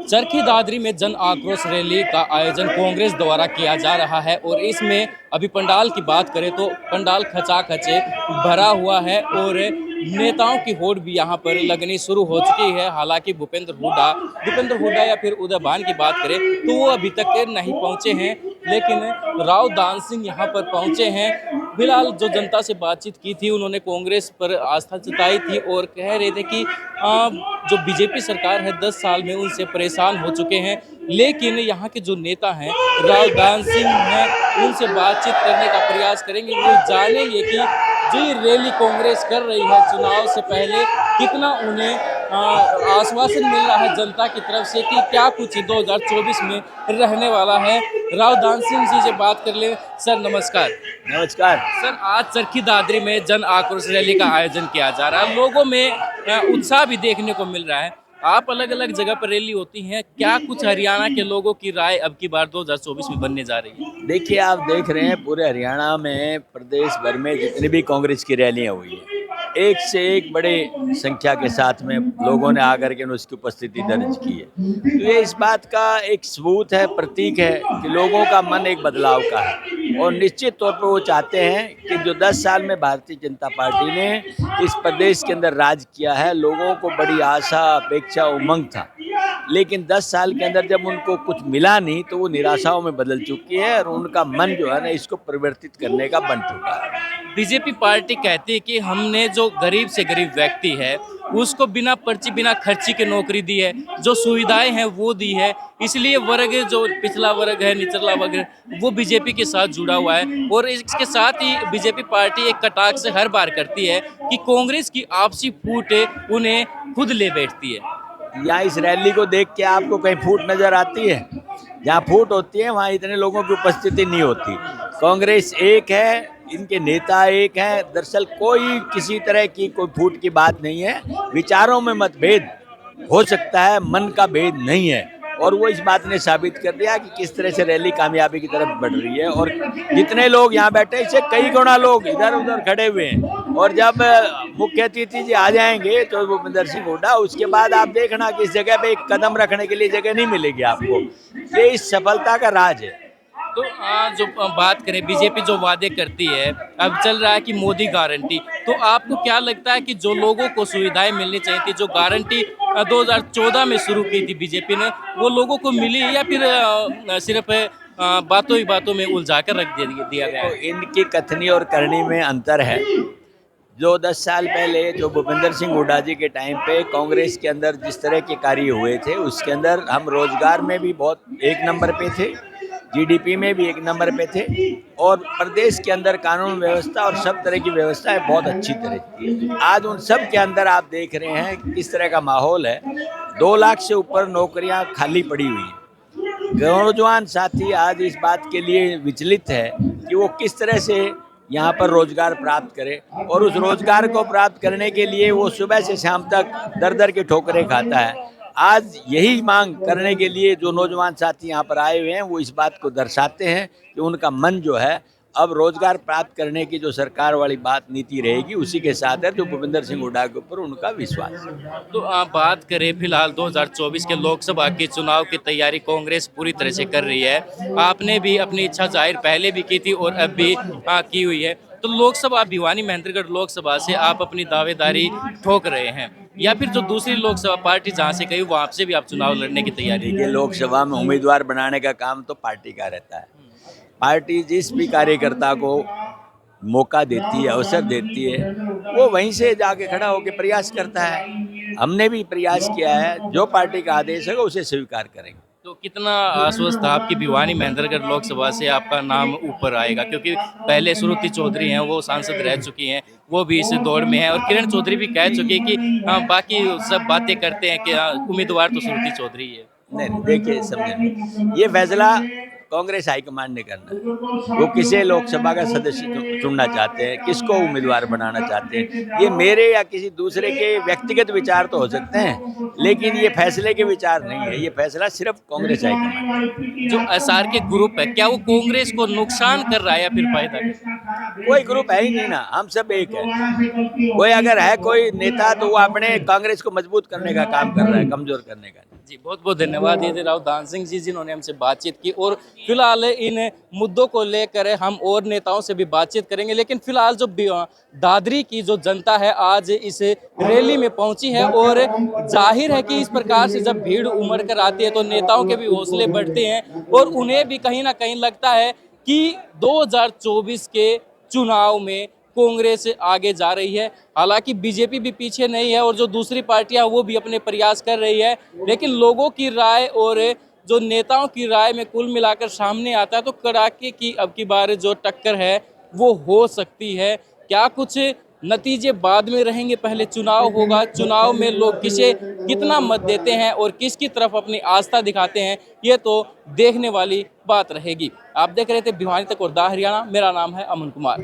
चरखी दादरी में जन आक्रोश रैली का आयोजन कांग्रेस द्वारा किया जा रहा है और इसमें अभी पंडाल की बात करें तो पंडाल खचाखचे भरा हुआ है और नेताओं की होड़ भी यहां पर लगनी शुरू हो चुकी है। हालांकि भूपेंद्र हुड्डा या फिर उदय भान की बात करें तो वो अभी तक नहीं पहुंचे हैं, लेकिन राव दान सिंह यहां पर पहुंचे हैं। फिलहाल जो जनता से बातचीत की थी उन्होंने कांग्रेस पर आस्था जताई थी और कह रहे थे कि जो बीजेपी सरकार है 10 साल में उनसे परेशान हो चुके हैं, लेकिन यहाँ के जो नेता हैं राव दान सिंह हैं उनसे बातचीत करने का प्रयास करेंगे। वो जानेंगे कि जो ये रैली कांग्रेस कर रही है चुनाव से पहले कितना उन्हें आश्वासन मिल रहा है जनता की तरफ से कि क्या कुछ 2024 में रहने वाला है। राव दान सिंह जी से बात कर ले। सर नमस्कार। नमस्कार। सर आज चरखी दादरी में जन आक्रोश रैली का आयोजन किया जा रहा है, लोगों में उत्साह भी देखने को मिल रहा है। आप अलग अलग जगह पर रैली होती हैं, क्या कुछ हरियाणा के लोगों की राय अब की बार 2024 में बनने जा रही है? देखिए, आप देख रहे हैं पूरे हरियाणा में, प्रदेश भर में जितनी भी कांग्रेस की रैलियां हुई हैं, एक से एक बड़े संख्या के साथ में लोगों ने आकर के उसकी उपस्थिति दर्ज की है। तो ये इस बात का एक सबूत है, प्रतीक है कि लोगों का मन एक बदलाव का है और निश्चित तौर पर वो चाहते हैं कि जो 10 साल में भारतीय जनता पार्टी ने इस प्रदेश के अंदर राज किया है, लोगों को बड़ी आशा, अपेक्षा, उमंग था, लेकिन 10 साल के अंदर जब उनको कुछ मिला नहीं तो वो निराशाओं में बदल चुकी है और उनका मन जो है ना इसको परिवर्तित करने का बन चुका है। बीजेपी पार्टी कहती है कि हमने जो गरीब से गरीब व्यक्ति है उसको बिना पर्ची बिना खर्ची के नौकरी दी है, जो सुविधाएं हैं वो दी है, इसलिए वर्ग जो पिछला वर्ग है, निचला वर्ग है, वो बीजेपी के साथ जुड़ा हुआ है। और इसके साथ ही बीजेपी पार्टी एक कटाक्ष से हर बार करती है कि कांग्रेस की आपसी फूट उन्हें खुद ले बैठती है। या इस रैली को देख के आपको कहीं फूट नजर आती है? जहाँ फूट होती है वहाँ इतने लोगों की उपस्थिति नहीं होती। कांग्रेस एक है, इनके नेता एक हैं। दरअसल कोई किसी तरह की कोई फूट की बात नहीं है। विचारों में मतभेद हो सकता है, मन का भेद नहीं है, और वो इस बात ने साबित कर दिया कि किस तरह से रैली कामयाबी की तरफ बढ़ रही है। और जितने लोग यहाँ बैठे इससे कई गुना लोग इधर उधर खड़े हुए हैं। और जब मुख्य अतिथि जी आ जाएंगे तो भूपेंद्र सिंह हुड्डा, उसके बाद आप देखना कि इस जगह पे एक कदम रखने के लिए जगह नहीं मिलेगी आपको। ये इस सफलता का राज है। तो जो बात करें बीजेपी जो वादे करती है, अब चल रहा है कि मोदी गारंटी, तो आपको क्या लगता है कि जो लोगों को सुविधाएं मिलनी चाहिए थी, जो गारंटी 2014 में शुरू की थी बीजेपी ने, वो लोगों को मिली या फिर सिर्फ बातों ही बातों में उलझा कर रख दिया गया है? तो इनकी कथनी और करनी में अंतर है। जो 10 साल पहले जो भूपेंद्र सिंह हुड्डा जी के टाइम पे कांग्रेस के अंदर जिस तरह के कार्य हुए थे, उसके अंदर हम रोजगार में भी बहुत एक नंबर पे थे, जीडीपी में भी एक नंबर पे थे, और प्रदेश के अंदर कानून व्यवस्था और सब तरह की व्यवस्थाएं बहुत अच्छी तरह की। आज उन सब के अंदर आप देख रहे हैं कि किस तरह का माहौल है। 2 लाख से ऊपर नौकरियां खाली पड़ी हुई हैं। नौजवान साथी आज इस बात के लिए विचलित है कि वो किस तरह से यहाँ पर रोजगार प्राप्त करे, और उस रोजगार को प्राप्त करने के लिए वो सुबह से शाम तक दर दर के ठोकरें खाता है। आज यही मांग करने के लिए जो नौजवान साथी यहाँ पर आए हुए हैं वो इस बात को दर्शाते हैं कि उनका मन जो है अब रोजगार प्राप्त करने की जो सरकार वाली बात नीति रहेगी उसी के साथ है, जो भूपेंद्र सिंह हुड्डा के ऊपर उनका विश्वास है। तो आप बात करें फिलहाल 2024 के लोकसभा के चुनाव की तैयारी कांग्रेस पूरी तरह से कर रही है। आपने भी अपनी इच्छा जाहिर पहले भी की थी और अब भी की हुई है। तो लोकसभा भिवानी महेंद्रगढ़ लोकसभा से आप अपनी दावेदारी ठोक रहे हैं या फिर जो दूसरी लोकसभा पार्टी जहां से कही वहां से भी आप चुनाव लड़ने की तैयारी? देखिए, लोकसभा में उम्मीदवार बनाने का काम तो पार्टी का रहता है। पार्टी जिस भी कार्यकर्ता को मौका देती है, अवसर देती है, वो वहीं से जाके खड़ा होकर प्रयास करता है। हमने भी प्रयास किया है, जो पार्टी का आदेश है उसे स्वीकार करेंगे। तो कितना आश्वस्त था आपकी भिवानी महेंद्रगढ़ लोकसभा से आपका नाम ऊपर आएगा? क्योंकि पहले श्रुति चौधरी हैं, वो सांसद रह चुकी हैं, वो भी इस दौड़ में है, और किरण चौधरी भी कह चुकी है कि बाकी सब बातें करते हैं कि उम्मीदवार तो श्रुति चौधरी है। नहीं, देखिए, समझे, ये फैसला कांग्रेस हाईकमान ने करना है। वो किसे लोकसभा का सदस्य चुनना चाहते हैं, किसको उम्मीदवार बनाना चाहते हैं, ये मेरे या किसी दूसरे के व्यक्तिगत विचार तो हो सकते हैं, लेकिन ये फैसले के विचार नहीं है। ये फैसला सिर्फ कांग्रेस हाईकमान। जो एसआर के ग्रुप है, क्या वो कांग्रेस को नुकसान कर रहा है या फिर फायदा? कोई ग्रुप है ही नहीं ना, हम सब एक है। कोई अगर है कोई नेता तो वो अपने कांग्रेस को मजबूत करने का काम कर रहा है, कमजोर करने का नहीं। जी, बहुत बहुत धन्यवाद ये राव दान सिंह जी जिन्होंने हमसे बातचीत की। और फिलहाल इन मुद्दों को लेकर हम और नेताओं से भी बातचीत करेंगे, लेकिन फिलहाल जो दादरी की जो जनता है आज इस रैली में पहुंची है, और जाहिर है कि इस प्रकार से जब भीड़ उमड़ कर आती है तो नेताओं के भी हौसले बढ़ते हैं और उन्हें भी कहीं ना कहीं लगता है कि 2024 के चुनाव में कांग्रेस आगे जा रही है। हालांकि बीजेपी भी पीछे नहीं है और जो दूसरी पार्टियां वो भी अपने प्रयास कर रही है, लेकिन लोगों की राय और जो नेताओं की राय में कुल मिलाकर सामने आता है तो कड़ाके की अब की बार जो टक्कर है वो हो सकती है। क्या कुछ नतीजे बाद में रहेंगे, पहले चुनाव होगा, चुनाव में लोग किसे कितना मत देते हैं और किसकी तरफ अपनी आस्था दिखाते हैं, ये तो देखने वाली बात रहेगी। आप देख रहे थे भिवानी तक और दा हरियाणा, मेरा नाम है अमन कुमार।